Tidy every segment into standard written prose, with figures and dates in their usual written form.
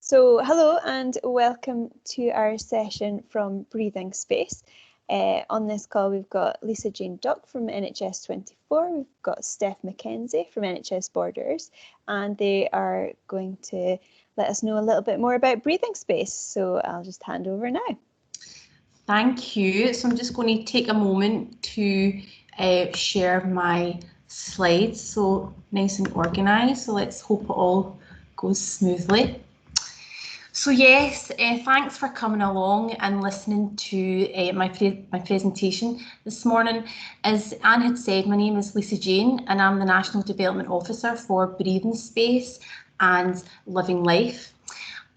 So hello and welcome to our session from Breathing Space. On this call we've got Lisa Jane Duck from NHS 24, we've got Steph McKenzie from NHS Borders, and they are going to let us know a little bit more about breathing space. So I'll just hand over now. Thank you. So I'm just going to take a moment to share my slides. So nice and organised. So let's hope it all goes smoothly. So yes, thanks for coming along and listening to my presentation this morning. As Anne had said, my name is Lisa Jane and I'm the National Development Officer for Breathing Space and Living Life.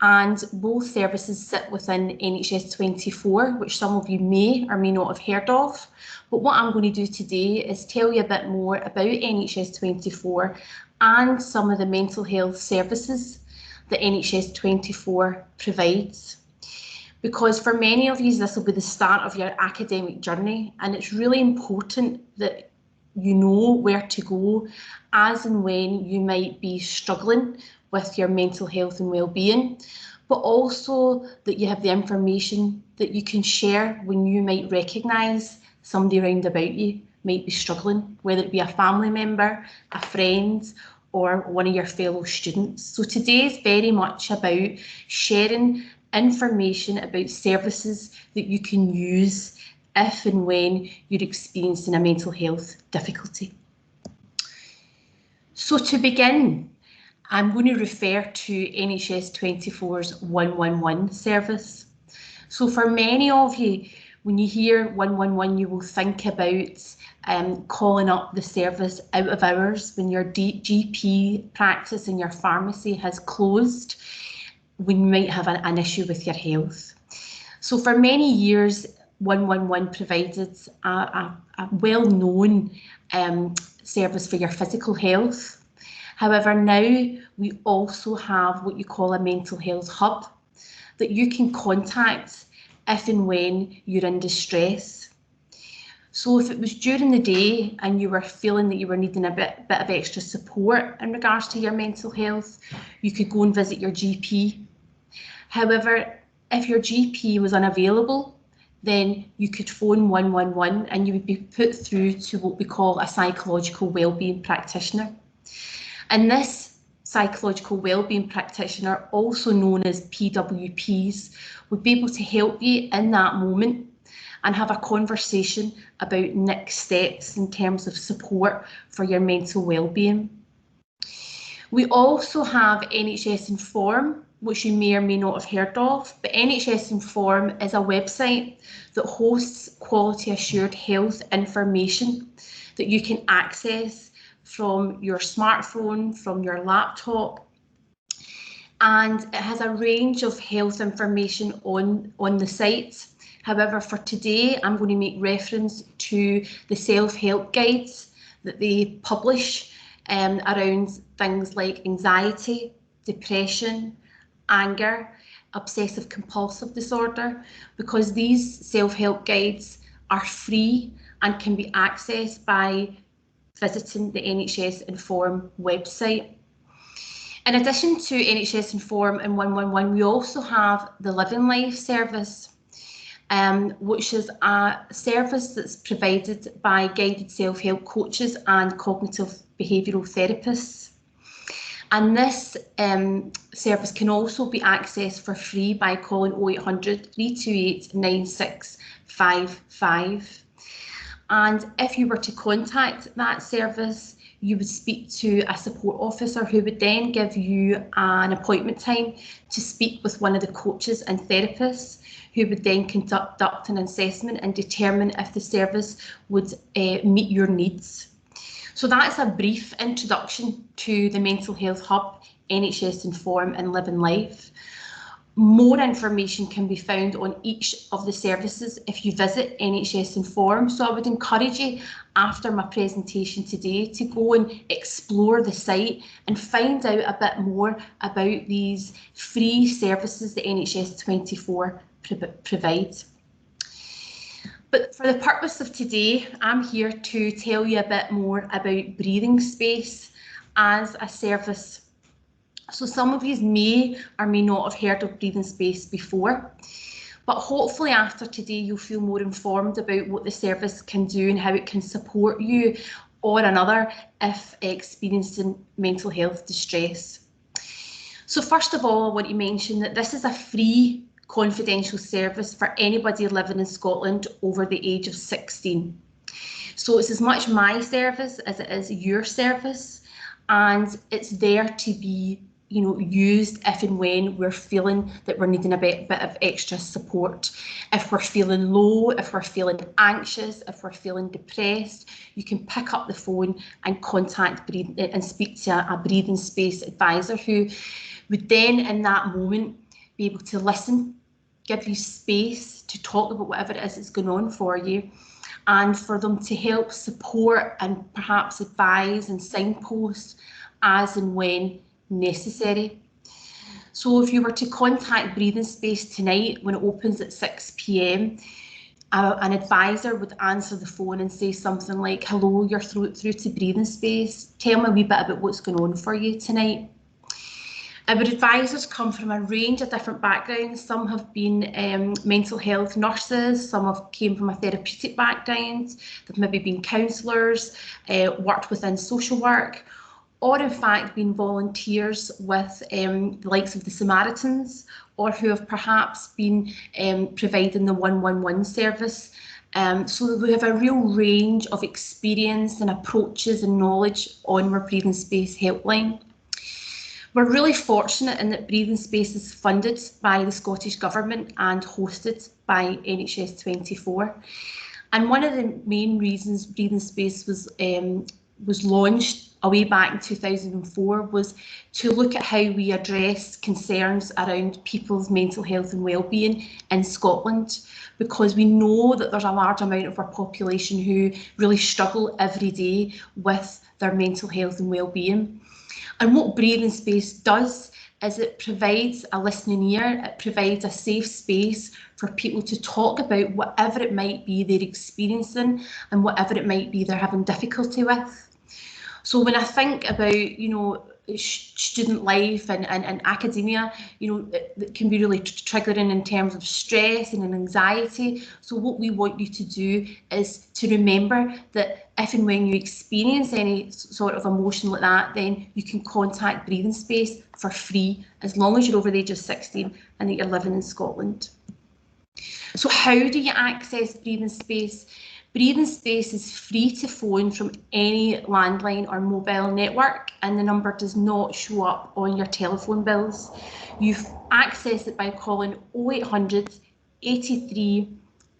And both services sit within NHS 24, which some of you may or may not have heard of. But what I'm going to do today is tell you a bit more about NHS 24 and some of the mental health services that NHS 24 provides. Because for many of you, this will be the start of your academic journey, and it's really important that you know where to go as and when you might be struggling with your mental health and well-being, but also that you have the information that you can share when you might recognise somebody around about you might be struggling, whether it be a family member, a friend, or one of your fellow students. So today is very much about sharing information about services that you can use if and when you're experiencing a mental health difficulty. So to begin, I'm going to refer to NHS 24's 111 service. So for many of you, when you hear 111, you will think about calling up the service out of hours when your GP practice in your pharmacy has closed, when you might have an issue with your health. So for many years, 111 provided a well-known service for your physical health. However, now we also have what you call a mental health hub that you can contact if and when you're in distress. So if it was during the day and you were feeling that you were needing a bit of extra support in regards to your mental health, you could go and visit your GP. However, if your GP was unavailable, then you could phone 111 and you would be put through to what we call a psychological wellbeing practitioner. And this psychological wellbeing practitioner, also known as PWPs, would be able to help you in that moment and have a conversation about next steps in terms of support for your mental wellbeing. We also have NHS Inform, which you may or may not have heard of, but NHS Inform is a website that hosts quality assured health information that you can access from your smartphone, from your laptop, and it has a range of health information on the site. However, for today, I'm going to make reference to the self-help guides that they publish around things like anxiety, depression, anger, obsessive compulsive disorder, because these self-help guides are free and can be accessed by visiting the NHS Inform website. In addition to NHS Inform and 111, we also have the Living Life service, which is a service that's provided by guided self-help coaches and cognitive behavioural therapists. And this service can also be accessed for free by calling 0800 328 9655. And if you were to contact that service, you would speak to a support officer who would then give you an appointment time to speak with one of the coaches and therapists, who would then conduct an assessment and determine if the service would meet your needs. So that's a brief introduction to the Mental Health Hub, NHS Inform and Living Life. More information can be found on each of the services if you visit NHS Inform. So I would encourage you after my presentation today to go and explore the site and find out a bit more about these free services that NHS 24 provides. But for the purpose of today, I'm here to tell you a bit more about breathing space as a service So some of you may or may not have heard of Breathing Space before, but hopefully after today you'll feel more informed about what the service can do and how it can support you or another if experiencing mental health distress. So first of all, I want to mention that this is a free confidential service for anybody living in Scotland over the age of 16. So it's as much my service as it is your service, and it's there to be used if and when we're feeling that we're needing a bit of extra support. If we're feeling low, if we're feeling anxious, if we're feeling depressed, you can pick up the phone and contact and speak to a Breathing Space advisor who would then in that moment be able to listen, give you space to talk about whatever it is that's going on for you, and for them to help support and perhaps advise and signpost as and when necessary. So if you were to contact Breathing Space tonight when it opens at 6 p.m, an advisor would answer the phone and say something like, "Hello, you're through to Breathing Space. Tell me a wee bit about what's going on for you tonight." Our advisors come from a range of different backgrounds. Some have been mental health nurses, some have came from a therapeutic background, they've maybe been counsellors, worked within social work, or in fact been volunteers with the likes of the Samaritans, or who have perhaps been providing the 111 service. So we have a real range of experience and approaches and knowledge on our Breathing Space helpline. We're really fortunate in that Breathing Space is funded by the Scottish Government and hosted by NHS 24. And one of the main reasons Breathing Space was launched way back in 2004 was to look at how we address concerns around people's mental health and well-being in Scotland, because we know that there's a large amount of our population who really struggle every day with their mental health and well-being. And what Breathing Space does is it provides a listening ear, it provides a safe space for people to talk about whatever it might be they're experiencing and whatever it might be they're having difficulty with. So when I think about, student life and academia, it can be really triggering in terms of stress and anxiety. So what we want you to do is to remember that if and when you experience any sort of emotion like that, then you can contact Breathing Space for free, as long as you're over the age of 16 and that you're living in Scotland. So how do you access Breathing Space? Breathing Space is free to phone from any landline or mobile network, and the number does not show up on your telephone bills. You access it by calling 0800 83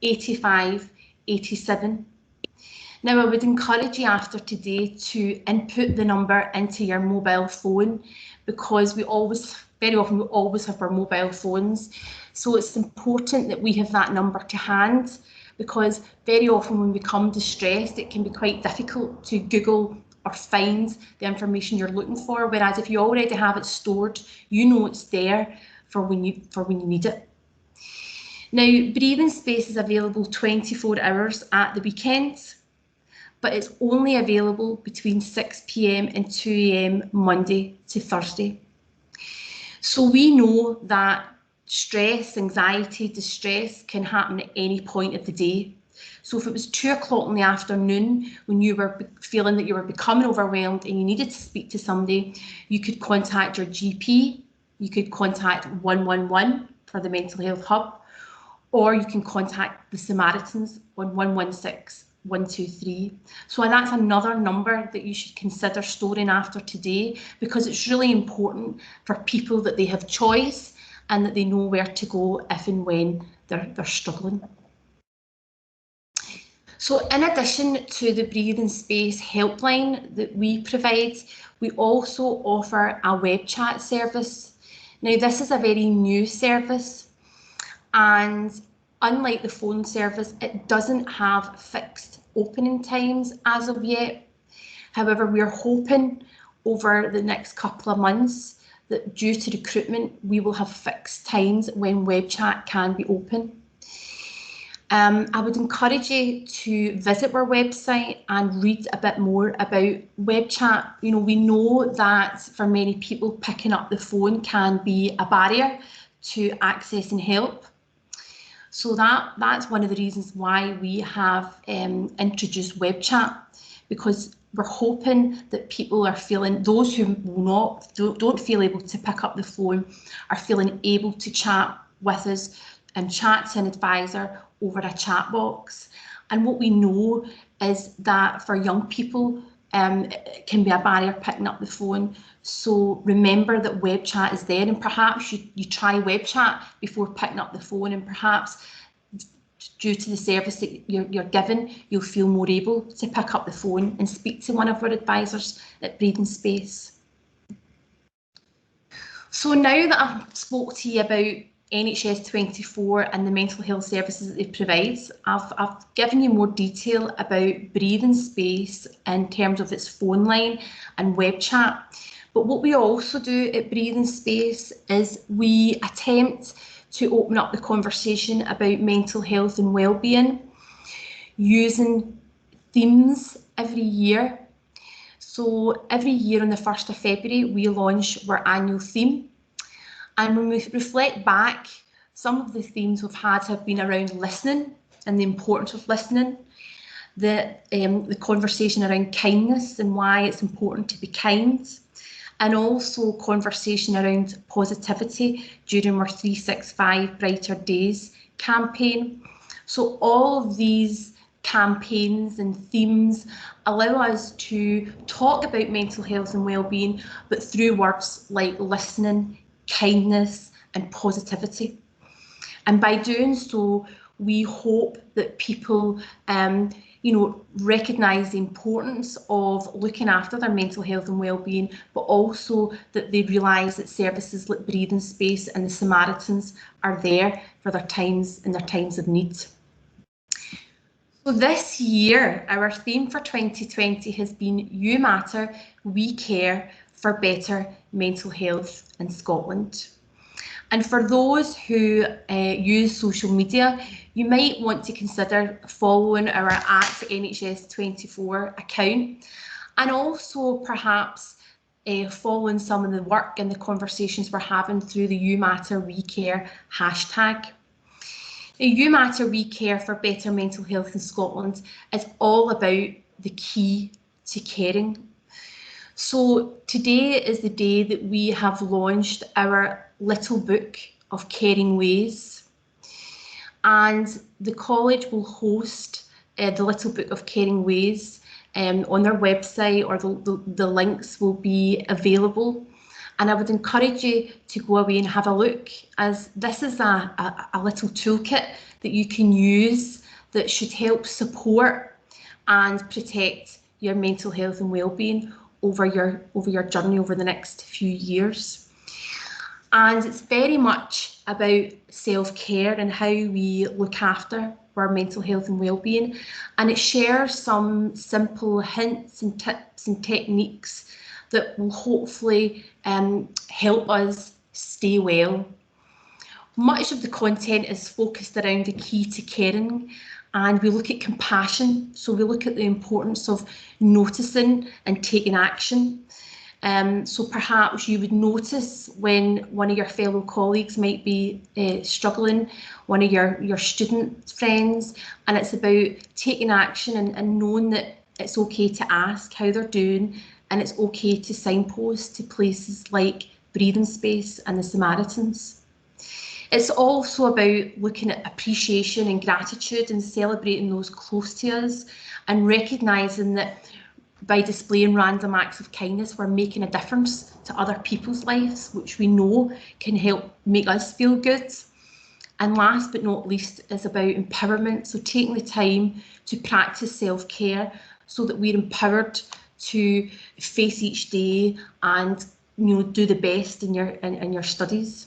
85 87. Now, I would encourage you after today to input the number into your mobile phone, because very often we always have our mobile phones. So it's important that we have that number to hand, because very often when we become distressed, it can be quite difficult to Google or find the information you're looking for. Whereas if you already have it stored, you know it's there for when you need it. Now, Breathing Space is available 24 hours at the weekends, but it's only available between 6 p.m. and 2 a.m. Monday to Thursday. So we know that stress, anxiety, distress can happen at any point of the day. So if it was 2 o'clock in the afternoon when you were feeling that you were becoming overwhelmed and you needed to speak to somebody, you could contact your GP, you could contact 111 for the mental health hub, or you can contact the Samaritans on 116 123. So that's another number that you should consider storing after today, because it's really important for people that they have choice and that they know where to go if and when they're struggling. So in addition to the Breathing Space helpline that we provide, we also offer a web chat service. Now, this is a very new service, and unlike the phone service, it doesn't have fixed opening times as of yet. However, we're hoping over the next couple of months that due to recruitment, we will have fixed times when web chat can be open. I would encourage you to visit our website and read a bit more about web chat. You know, we know that for many people, picking up the phone can be a barrier to accessing help. So that's one of the reasons why we have introduced web chat, because we're hoping that people are feeling, those who don't feel able to pick up the phone are feeling able to chat with us and chat to an advisor over a chat box. And what we know is that for young people, it can be a barrier picking up the phone. So remember that web chat is there, and perhaps you try web chat before picking up the phone, and perhaps due to the service that you're given, you'll feel more able to pick up the phone and speak to one of our advisors at Breathing Space. So now that I've spoke to you about NHS 24 and the mental health services that it provides, I've given you more detail about Breathing Space in terms of its phone line and web chat. But what we also do at Breathing Space is we attempt to open up the conversation about mental health and well-being using themes every year. So every year on the 1st of February, we launch our annual theme. And when we reflect back, some of the themes we've had have been around listening and the importance of listening, the conversation around kindness and why it's important to be kind, and also conversation around positivity during our 365 Brighter Days campaign. So all of these campaigns and themes allow us to talk about mental health and well-being, but through words like listening, kindness and positivity. And by doing so, we hope that people recognise the importance of looking after their mental health and well-being, but also that they realise that services like Breathing Space and the Samaritans are there for their times of need. So this year, our theme for 2020 has been You Matter, We Care for Better Mental Health in Scotland. And for those who use social media, you might want to consider following our @NHS24 account, and also perhaps following some of the work and the conversations we're having through the You Matter We Care hashtag. Now, You Matter We Care for Better Mental Health in Scotland is all about the key to caring. So today is the day that we have launched our little book of caring ways, and the college will host the little book of caring ways on their website, or the links will be available. And I would encourage you to go away and have a look, as this is a little toolkit that you can use that should help support and protect your mental health and well-being over your journey over the next few years. And it's very much about self-care and how we look after our mental health and well-being, and it shares some simple hints and tips and techniques that will hopefully help us stay well. Much of the content is focused around the key to caring, and we look at compassion. So we look at the importance of noticing and taking action. So perhaps you would notice when one of your fellow colleagues might be struggling, one of your student friends, and it's about taking action and knowing that it's okay to ask how they're doing, and it's okay to signpost to places like Breathing Space and the Samaritans. It's also about looking at appreciation and gratitude and celebrating those close to us, and recognising that by displaying random acts of kindness, we're making a difference to other people's lives, which we know can help make us feel good. And last but not least is about empowerment, so taking the time to practice self-care so that we're empowered to face each day and do the best in your studies.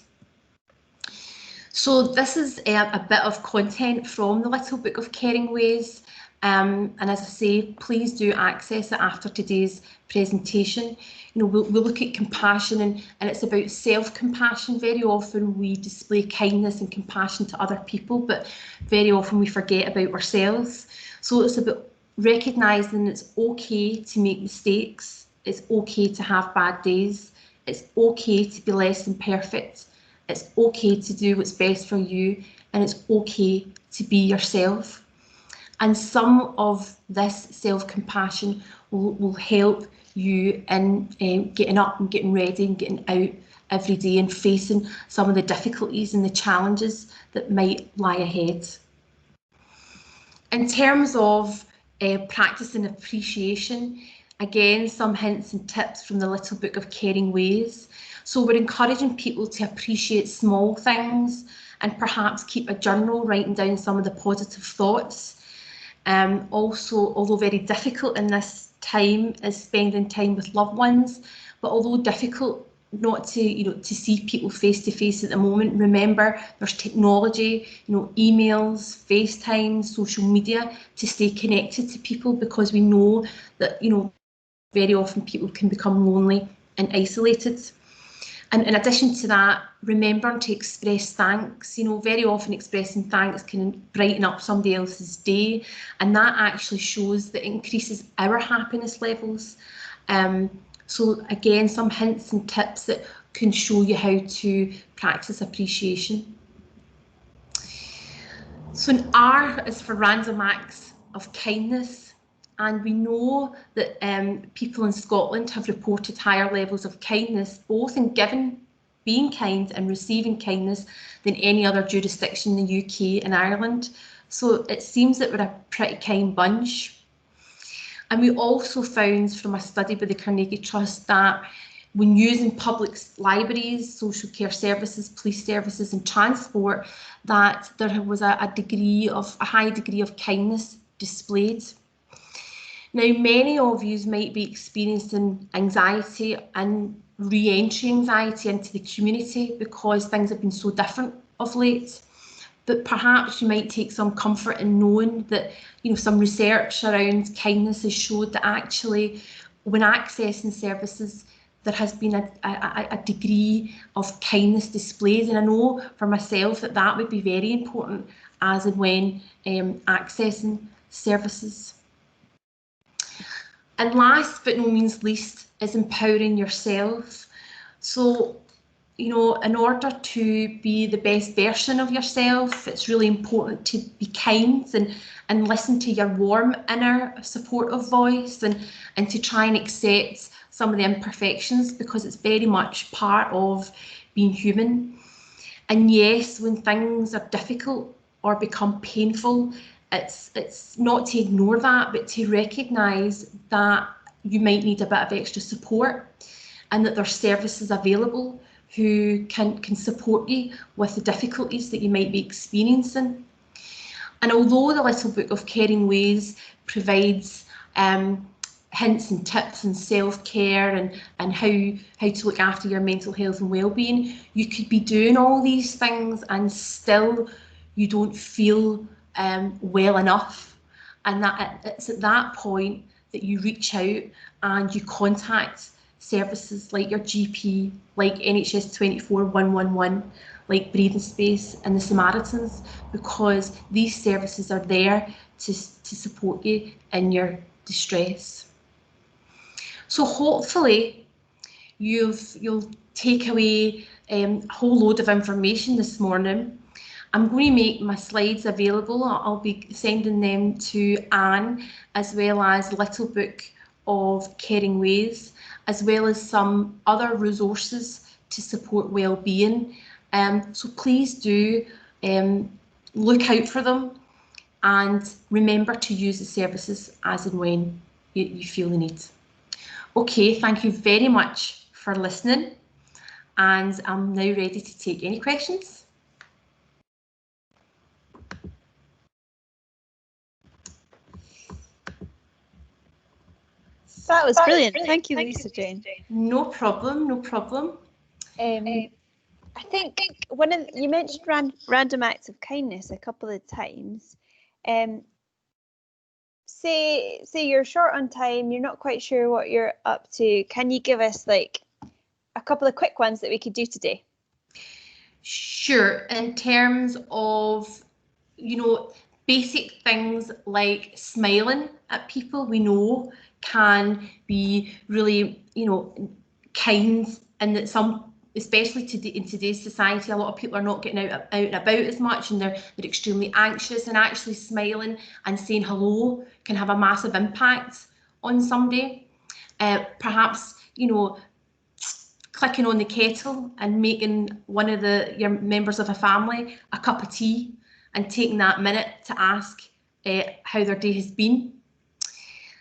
So this is a bit of content from the Little Book of Caring Ways, And as I say, please do access it after today's presentation. You know, we'll look at compassion, and it's about self-compassion. Very often we display kindness and compassion to other people, but very often we forget about ourselves. So it's about recognising it's okay to make mistakes. It's okay to have bad days. It's okay to be less than perfect. It's okay to do what's best for you, and it's okay to be yourself. And some of this self-compassion will help you in getting up and getting ready and getting out every day and facing some of the difficulties and the challenges that might lie ahead. In terms of practicing appreciation, again, some hints and tips from the Little Book of Caring Ways. So we're encouraging people to appreciate small things and perhaps keep a journal writing down some of the positive thoughts. Also, although very difficult in this time, is spending time with loved ones. But although difficult not to see people face to face at the moment, remember there's technology, emails, FaceTime, social media to stay connected to people, because we know that very often people can become lonely and isolated. And in addition to that, remembering to express thanks. Very often expressing thanks can brighten up somebody else's day, and that actually shows that it increases our happiness levels. So again, some hints and tips that can show you how to practice appreciation. So an R is for random acts of kindness. And we know that people in Scotland have reported higher levels of kindness, both in being kind and receiving kindness, than any other jurisdiction in the UK and Ireland. So it seems that we're a pretty kind bunch. And we also found from a study by the Carnegie Trust that when using public libraries, social care services, police services and transport, that there was a high degree of kindness displayed. Now, many of you might be experiencing anxiety and re-entry anxiety into the community because things have been so different of late. But perhaps you might take some comfort in knowing that some research around kindness has showed that actually when accessing services there has been a degree of kindness displayed, and I know for myself that would be very important as and when accessing services. And last but no means least is empowering yourself. So, in order to be the best version of yourself, it's really important to be kind and listen to your warm inner supportive voice, and to try and accept some of the imperfections, because it's very much part of being human. And yes, when things are difficult or become painful, it's not to ignore that, but to recognise that you might need a bit of extra support, and that there's services available who can support you with the difficulties that you might be experiencing. And although the Little Book of Caring Ways provides hints and tips and self-care and how to look after your mental health and well-being, you could be doing all these things and still you don't feel well enough. And that it's at that point that you reach out and you contact services like your GP, like NHS 24 111, like Breathing Space and the Samaritans, because these services are there to support you in your distress. So hopefully you'll take away a whole load of information this morning. I'm going to make my slides available. I'll be sending them to Anne, as well as Little Book of Caring Ways, as well as some other resources to support well-being. So please do look out for them, and remember to use the services as and when you feel the need. Okay, thank you very much for listening, and I'm now ready to take any questions. That was brilliant. Thank you, Lisa Jane. No problem, no problem. I think you mentioned random acts of kindness a couple of times. say you're short on time, you're not quite sure what you're up to, can you give us like a couple of quick ones that we could do today? Sure. In terms of, basic things like smiling at people, we know can be really, kind, and that some, especially in today's society, a lot of people are not getting out and about as much, and they're extremely anxious, and actually smiling and saying hello can have a massive impact on somebody. Perhaps, clicking on the kettle and making one of your members of a family a cup of tea and taking that minute to ask how their day has been.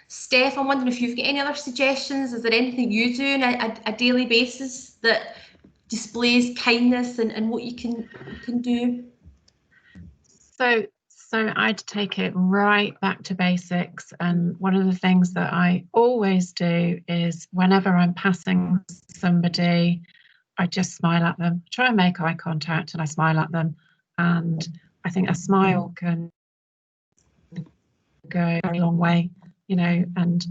Steph, I'm wondering if you've got any other suggestions. Is there anything you do on a daily basis that displays kindness and what you can do? So I'd take it right back to basics. And one of the things that I always do is whenever I'm passing somebody, I just smile at them, try and make eye contact, and I smile at them. And I think a smile can go a very long way, and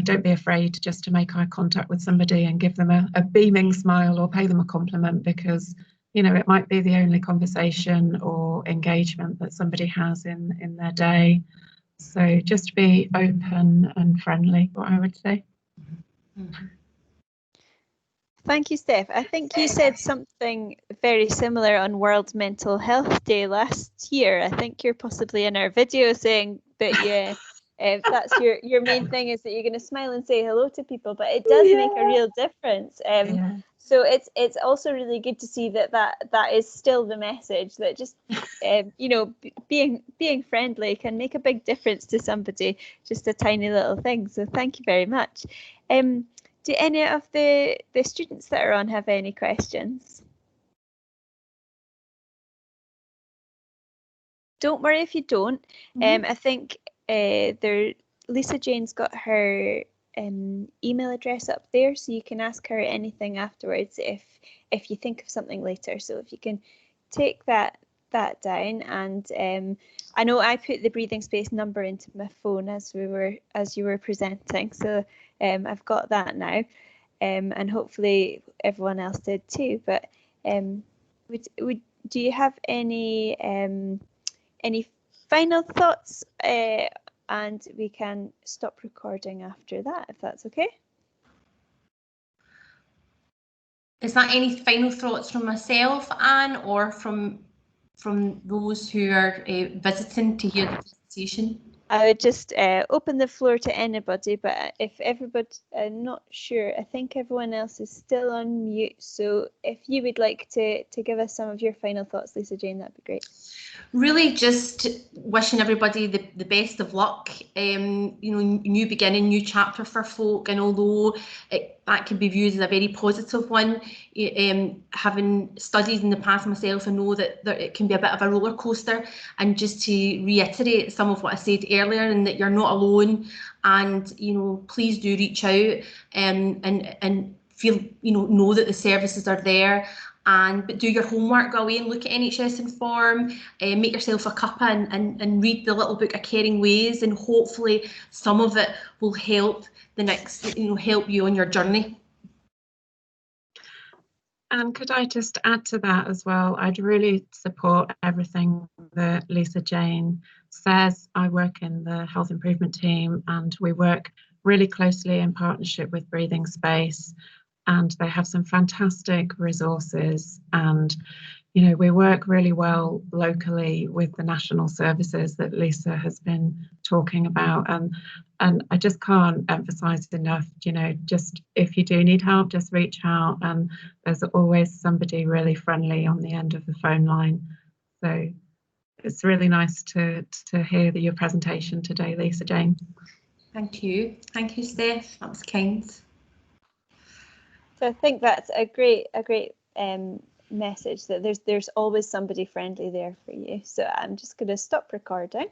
don't be afraid just to make eye contact with somebody and give them a beaming smile or pay them a compliment, because it might be the only conversation or engagement that somebody has in their day. So just be open and friendly, what I would say. Thank you, Steph. I think you said something very similar on World Mental Health Day last year. I think you're possibly in our video saying that, yeah, if that's your main thing, is that you're going to smile and say hello to people, but it does make a real difference. So it's also really good to see that is still the message, that just being friendly can make a big difference to somebody, just a tiny little thing. So thank you very much. Do any of the students that are on have any questions? Don't worry if you don't. I think Lisa Jane's got her email address up there, so you can ask her anything afterwards if you think of something later. So if you can take that down, and I know I put the breathing space number into my phone as you were presenting, so I've got that now, and hopefully everyone else did too. But do you have any final thoughts? And we can stop recording after that, if that's okay. Is that any final thoughts from myself, Anne, or from those who are visiting to hear the presentation? I would just open the floor to anybody, but if everybody, I'm not sure, I think everyone else is still on mute. So if you would like to give us some of your final thoughts, Lisa Jane, that'd be great. Really just wishing everybody the best of luck. New beginning, new chapter for folk, and although that can be viewed as a very positive one, having studied in the past myself, I know that it can be a bit of a roller coaster. And just to reiterate some of what I said earlier, and that you're not alone, and please do reach out and feel know that the services are there. But do your homework, go away and look at NHS Inform, make yourself a cuppa and read the little book of Caring Ways, and hopefully some of it will help help you on your journey. And could I just add to that as well? I'd really support everything that Lisa Jane says. I work in the health improvement team, and we work really closely in partnership with Breathing Space, and they have some fantastic resources, and we work really well locally with the national services that Lisa has been talking about, and I just can't emphasize enough, just if you do need help, just reach out, and there's always somebody really friendly on the end of the phone line. So it's really nice to hear your presentation today, Lisa Jane. Thank you, Steph, that was kind. So I think that's a great message, that there's always somebody friendly there for you. So I'm just going to stop recording.